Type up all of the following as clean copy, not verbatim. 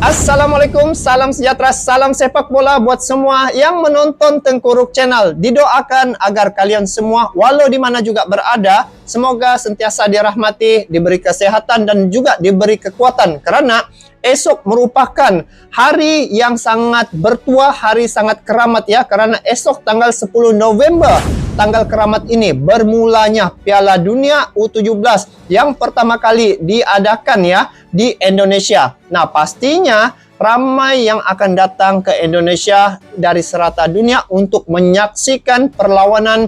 Assalamualaikum, salam sejahtera, salam sepak bola buat semua yang menonton Tengku Ruk Channel. Didoakan agar kalian semua, walau di mana juga berada, semoga sentiasa dirahmati, diberi kesehatan dan juga diberi kekuatan. Karena esok merupakan hari yang sangat bertuah, hari sangat keramat ya. Karena esok tanggal 10 November, tanggal keramat ini bermulanya Piala Dunia U17 yang pertama kali diadakan ya di Indonesia. Nah, pastinya ramai yang akan datang ke Indonesia dari serata dunia untuk menyaksikan perlawanan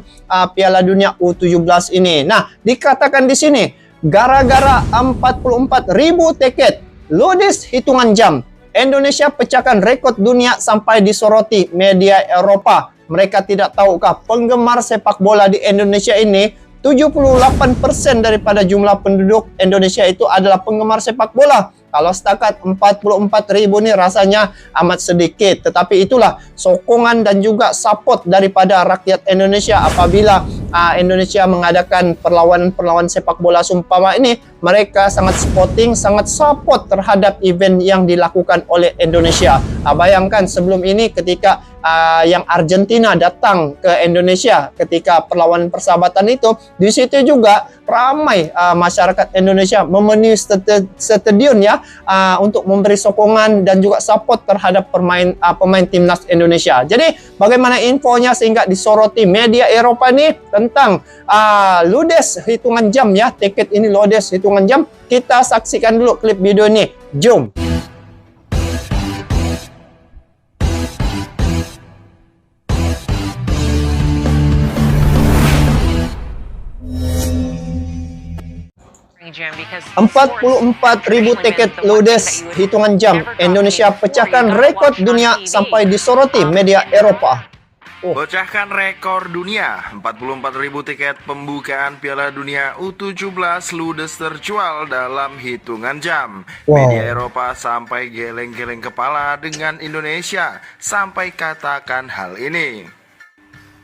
Piala Dunia U17 ini. Nah, dikatakan di sini gara-gara 44.000 tiket ludes hitungan jam, Indonesia pecahkan rekor dunia sampai disoroti media Eropa. Mereka tidak tahukah penggemar sepak bola di Indonesia ini 78% daripada jumlah penduduk Indonesia itu adalah penggemar sepak bola. Kalau setakat 44.000 ini rasanya amat sedikit. Tetapi itulah sokongan dan juga support daripada rakyat Indonesia apabila Indonesia mengadakan perlawanan sepak bola seumpama ini. Mereka sangat supporting, sangat support terhadap event yang dilakukan oleh Indonesia. Bayangkan sebelum ini ketika yang Argentina datang ke Indonesia ketika perlawanan persahabatan itu, di situ juga ramai masyarakat Indonesia memenuhi stadion ya untuk memberi sokongan dan juga support terhadap pemain timnas Indonesia. Jadi bagaimana infonya sehingga disoroti media Eropa ini tentang ludes hitungan jam ya, tiket ini ludes hitungan jam. Kita saksikan dulu klip video ini. Jom. 44.000 tiket ludes hitungan jam. Indonesia pecahkan rekor dunia sampai disoroti media Eropa. Pecahkan rekor dunia, 44.000 tiket pembukaan Piala Dunia U17 ludes terjual dalam hitungan jam. Media Eropa sampai geleng-geleng kepala dengan Indonesia sampai katakan hal ini.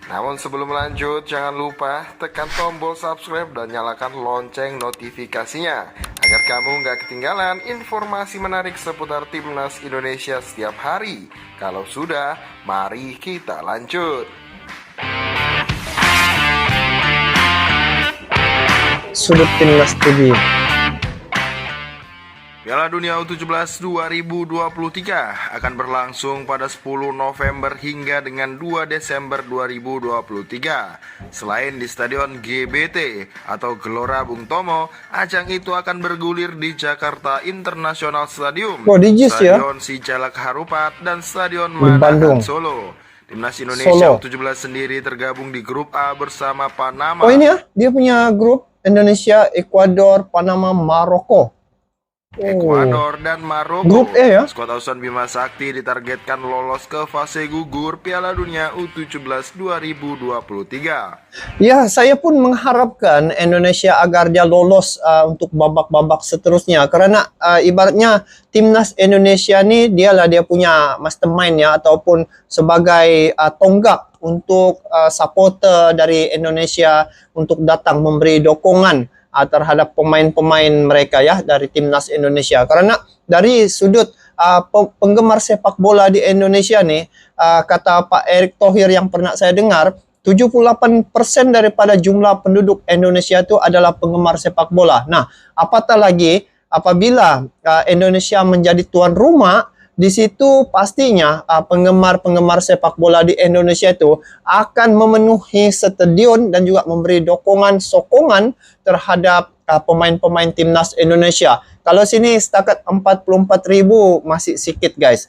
Namun sebelum lanjut, jangan lupa tekan tombol subscribe dan nyalakan lonceng notifikasinya agar kamu nggak ketinggalan informasi menarik seputar timnas Indonesia setiap hari. Kalau sudah, mari kita lanjut. Sudut Timnas TV. Piala Dunia U17 2023 akan berlangsung pada 10 November hingga dengan 2 Desember 2023. Selain di Stadion GBT atau Gelora Bung Tomo, ajang itu akan bergulir di Jakarta International Stadium, Stadion Sijalak Harupat, dan Stadion Manahan Solo. Timnas Indonesia U17 sendiri tergabung di grup A bersama Panama. Oh ini ya, dia punya grup Indonesia, Ekuador, Panama, Maroko. Ekuador dan Maroko. Grup E ya. Skuad Ausan Bima Sakti ditargetkan lolos ke fase gugur Piala Dunia U17 2023. Ya, saya pun mengharapkan Indonesia agar dia lolos untuk babak-babak seterusnya. Karena ibaratnya timnas Indonesia ini dia punya mastermind ya, ataupun sebagai tonggak untuk supporter dari Indonesia untuk datang memberi dukungan terhadap pemain-pemain mereka ya dari timnas Indonesia. Karena dari sudut penggemar sepak bola di Indonesia nih, kata Pak Erick Thohir yang pernah saya dengar, 78% daripada jumlah penduduk Indonesia itu adalah penggemar sepak bola. Nah, apatah lagi apabila Indonesia menjadi tuan rumah, di situ pastinya penggemar-penggemar sepak bola di Indonesia itu akan memenuhi stadion dan juga memberi sokongan terhadap pemain-pemain timnas Indonesia. Kalau sini setakat 44.000 masih sedikit guys.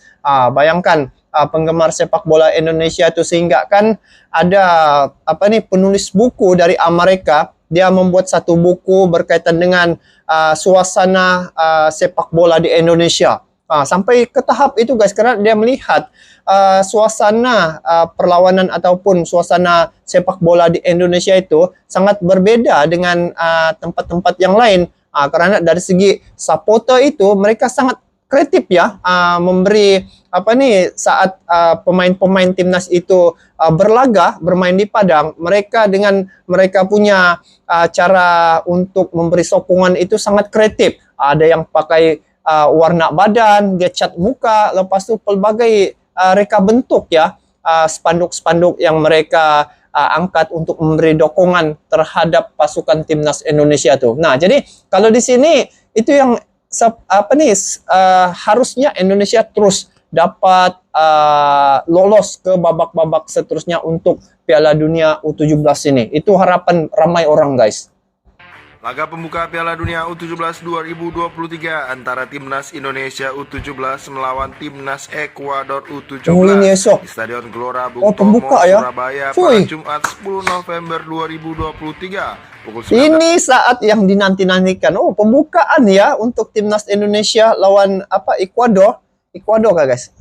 Bayangkan penggemar sepak bola Indonesia itu, sehingga kan ada penulis buku dari Amerika. Dia membuat satu buku berkaitan dengan suasana sepak bola di Indonesia. Sampai ke tahap itu guys, karena dia melihat suasana perlawanan ataupun suasana sepak bola di Indonesia itu sangat berbeda dengan tempat-tempat yang lain. Karena dari segi supporter itu mereka sangat kreatif ya, memberi saat pemain-pemain timnas itu berlaga, bermain di padang, mereka punya cara untuk memberi sokongan itu sangat kreatif. Ada yang pakai warna badan, dia cat muka, lepas tu pelbagai reka bentuk ya, spanduk-spanduk yang mereka angkat untuk memberi dukungan terhadap pasukan timnas Indonesia tuh. Nah, jadi kalau di sini itu yang harusnya Indonesia terus dapat lolos ke babak-babak seterusnya untuk Piala Dunia U17 ini. Itu harapan ramai orang, guys. Laga pembuka Piala Dunia U17 2023 antara Timnas Indonesia U17 melawan Timnas Ekuador U17 Oh, ini esok. di Stadion Gelora Bung Oh, Tomo, pembuka ya. Surabaya Fuy. pada Jumat 10 November 2023 pukul 19. Ini saat yang dinanti-nantikan. Oh, pembukaan ya untuk Timnas Indonesia lawan Ekuador. Ekuador kah, guys?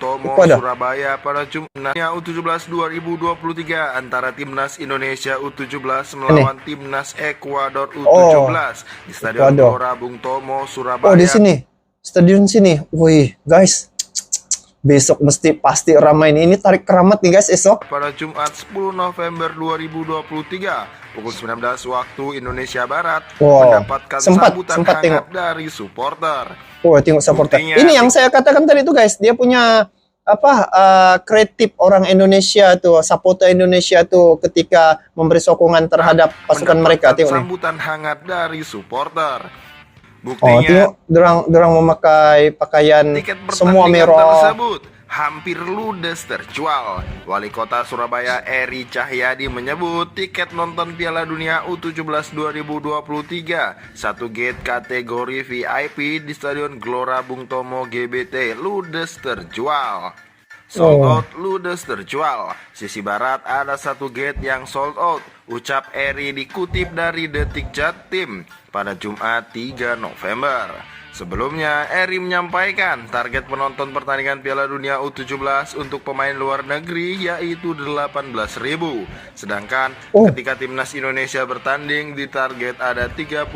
Tomo, Ekuador. Surabaya pada Jumat U17 2023 antara Timnas Indonesia U17 melawan Timnas Ekuador U17 di Stadion Ekuador. Gelora Bung Tomo, Surabaya. Oh, di sini. Stadion sini. Wih, guys. Besok pasti ramai nih. Ini tarik keramat nih, guys, esok. Pada Jumat 10 November 2023 pukul 19 waktu Indonesia Barat Wow. mendapatkan sambutan sempat hangat tengok. dari supporter. Oh, tengok supporter. Buktinya, Ini yang saya katakan tadi tuh, guys. Dia punya kreatif orang Indonesia tuh, supporter Indonesia tuh ketika memberi sokongan terhadap pasukan mereka. Mendapatkan Tengok nih. sambutan hangat dari supporter. Oh, Buktinya, tengok dorang memakai pakaian tiket semua pertandingan merah. tersebut hampir ludes terjual. Wali Kota Surabaya Eri Cahyadi menyebut tiket nonton Piala Dunia U17 2023 satu gate kategori VIP di Stadion Gelora Bung Tomo GBT ludes terjual. Sold out, ludes terjual. Sisi barat ada satu gate yang sold out, ucap Eri dikutip dari Detik Jatim pada Jumat 3 November. Sebelumnya, Eri menyampaikan target penonton pertandingan Piala Dunia U17 untuk pemain luar negeri yaitu 18.000. Sedangkan ketika Timnas Indonesia bertanding, di target ada 38.000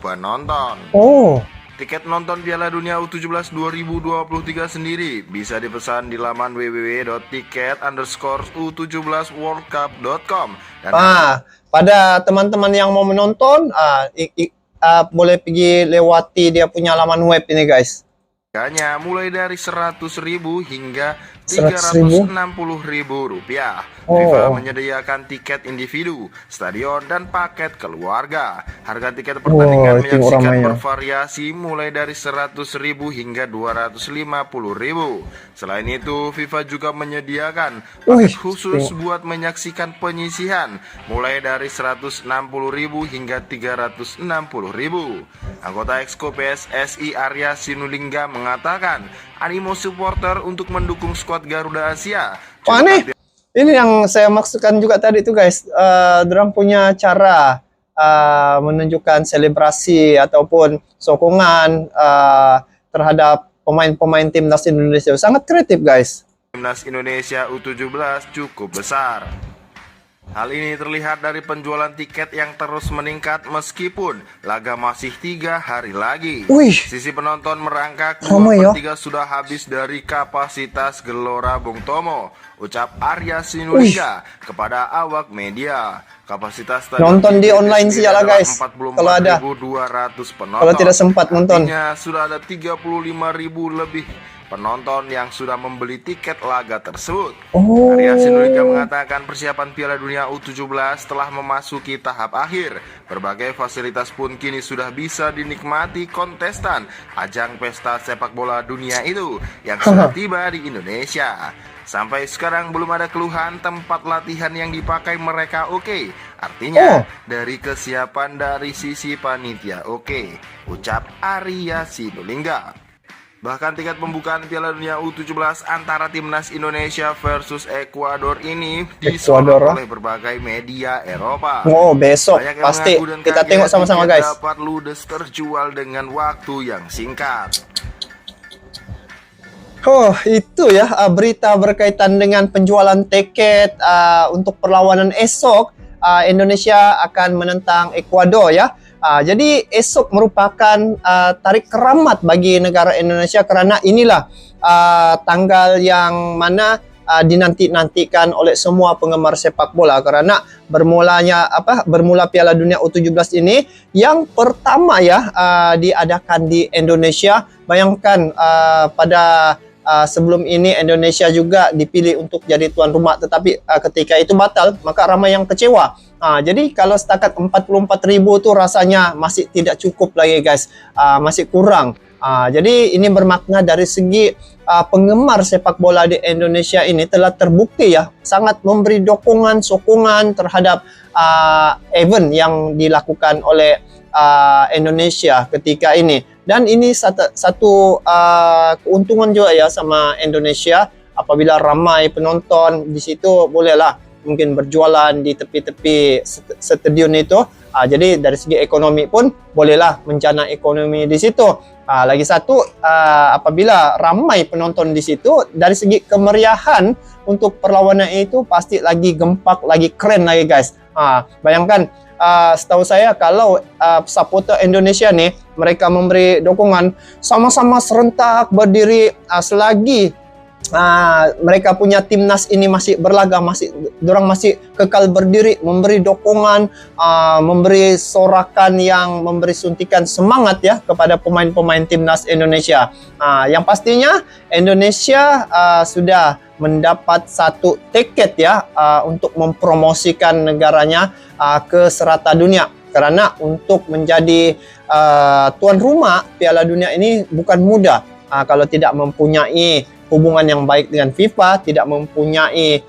penonton. Oh, Tiket nonton Piala Dunia U17 2023 sendiri bisa dipesan di laman www.ticket_u17worldcup.com. Dan pada teman-teman yang mau menonton, boleh pergi lewati dia punya laman web ini, guys. harganya mulai dari 100.000 hingga 100.000? 360.000 rupiah. Oh. FIFA menyediakan tiket individu, stadion, dan paket keluarga. Harga tiket pertandingan itu menyaksikan ramainya. bervariasi mulai dari 100.000 hingga 250.000. Selain itu, FIFA juga menyediakan paket khusus buat menyaksikan penyisihan mulai dari 160.000 hingga 360.000. Anggota Exco PSSI Arya Sinulinga mengatakan animo supporter untuk mendukung skuad Garuda Asia. Wah, ini yang saya maksudkan juga tadi itu, guys. Dorang punya cara menunjukkan selebrasi ataupun sokongan terhadap pemain-pemain timnas Indonesia. Sangat kreatif, guys. Timnas Indonesia U17 cukup besar. Hal ini terlihat dari penjualan tiket yang terus meningkat meskipun laga masih 3 hari lagi. Sisi penonton merangkak 2/3 sudah habis dari kapasitas Gelora Bung Tomo, ucap Arya Sinulinga kepada awak media. Kapasitas nonton di online sih lah, guys. 44.200 Kalau ada penonton. Kalau tidak sempat nonton. Artinya sudah ada 35.000 lebih penonton yang sudah membeli tiket laga tersebut. Arya Sinulinga mengatakan persiapan Piala Dunia U17 telah memasuki tahap akhir. Berbagai fasilitas pun kini sudah bisa dinikmati kontestan ajang pesta sepak bola dunia itu yang sudah tiba di Indonesia. Sampai sekarang belum ada keluhan tempat latihan yang dipakai mereka oke. Artinya dari kesiapan dari sisi panitia oke, ucap Arya Sinulinga. Bahkan tiket pembukaan Piala Dunia U17 antara Timnas Indonesia versus Ekuador ini disorot oleh berbagai media Eropa. Besok pasti kita tengok sama-sama, guys. Dapat ludes terjual dengan waktu yang singkat. Itu ya berita berkaitan dengan penjualan tiket untuk perlawanan esok. Indonesia akan menentang Ekuador ya. Jadi esok merupakan tarik keramat bagi negara Indonesia karena inilah tanggal yang mana dinanti-nantikan oleh semua penggemar sepak bola, karena bermula Piala Dunia U17 ini yang pertama ya diadakan di Indonesia. Bayangkan pada sebelum ini Indonesia juga dipilih untuk jadi tuan rumah, tetapi ketika itu batal, maka ramai yang kecewa. Jadi kalau setakat 44.000 itu rasanya masih tidak cukup lagi guys, masih kurang. Jadi ini bermakna dari segi penggemar sepak bola di Indonesia ini telah terbukti ya sangat memberi sokongan terhadap event yang dilakukan oleh Indonesia ketika ini. Dan ini satu keuntungan juga ya sama Indonesia, apabila ramai penonton di situ, bolehlah mungkin berjualan di tepi-tepi stadion itu. Jadi dari segi ekonomi pun bolehlah menjana ekonomi di situ. Lagi satu, apabila ramai penonton di situ, dari segi kemeriahan untuk perlawanan itu pasti lagi gempak, lagi keren lagi guys. Bayangkan, setahu saya kalau supporter Indonesia nih, mereka memberi dukungan sama-sama serentak berdiri selagi mereka punya timnas ini masih berlaga, dorang masih kekal berdiri, memberi dukungan, memberi sorakan yang memberi suntikan semangat ya kepada pemain-pemain timnas Indonesia. Yang pastinya Indonesia sudah mendapat satu tiket ya untuk mempromosikan negaranya ke serata dunia. Karena untuk menjadi tuan rumah Piala Dunia ini bukan mudah kalau tidak mempunyai hubungan yang baik dengan FIFA, tidak mempunyai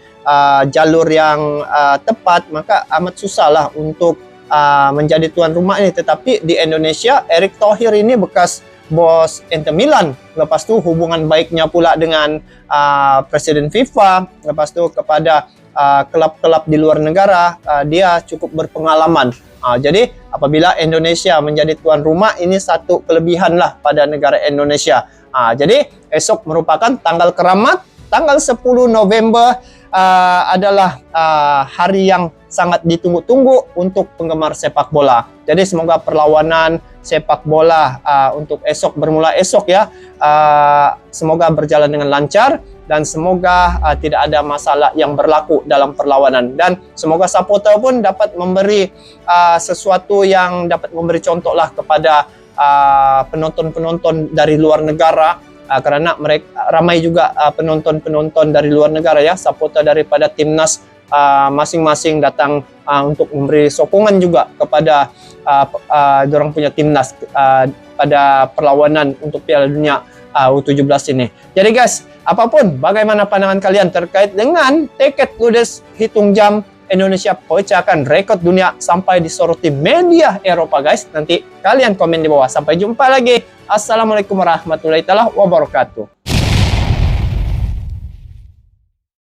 jalur yang tepat, maka amat susah lah untuk menjadi tuan rumah ini. Tetapi di Indonesia, Erick Thohir ini bekas bos Inter Milan, lepas tu hubungan baiknya pula dengan Presiden FIFA, lepas tu kepada klub-klub di luar negara, dia cukup berpengalaman. Jadi apabila Indonesia menjadi tuan rumah, ini satu kelebihan lah pada negara Indonesia. Jadi esok merupakan tanggal keramat, tanggal 10 November adalah hari yang sangat ditunggu-tunggu untuk penggemar sepak bola. Jadi semoga perlawanan sepak bola untuk esok, bermula esok ya, semoga berjalan dengan lancar, dan semoga tidak ada masalah yang berlaku dalam perlawanan, dan semoga supporter pun dapat memberi sesuatu yang dapat memberi contoh lah kepada penonton-penonton dari luar negara, karena mereka ramai juga penonton-penonton dari luar negara ya, supporter daripada timnas masing-masing datang untuk memberi sokongan juga kepada dorang punya timnas pada perlawanan untuk Piala Dunia U17 ini. Jadi guys, apapun bagaimana pandangan kalian terkait dengan tiket ludes hitung jam Indonesia pecahkan rekor dunia sampai disoroti media Eropa guys, nanti kalian komen di bawah. Sampai jumpa lagi. Assalamualaikum warahmatullahi wabarakatuh.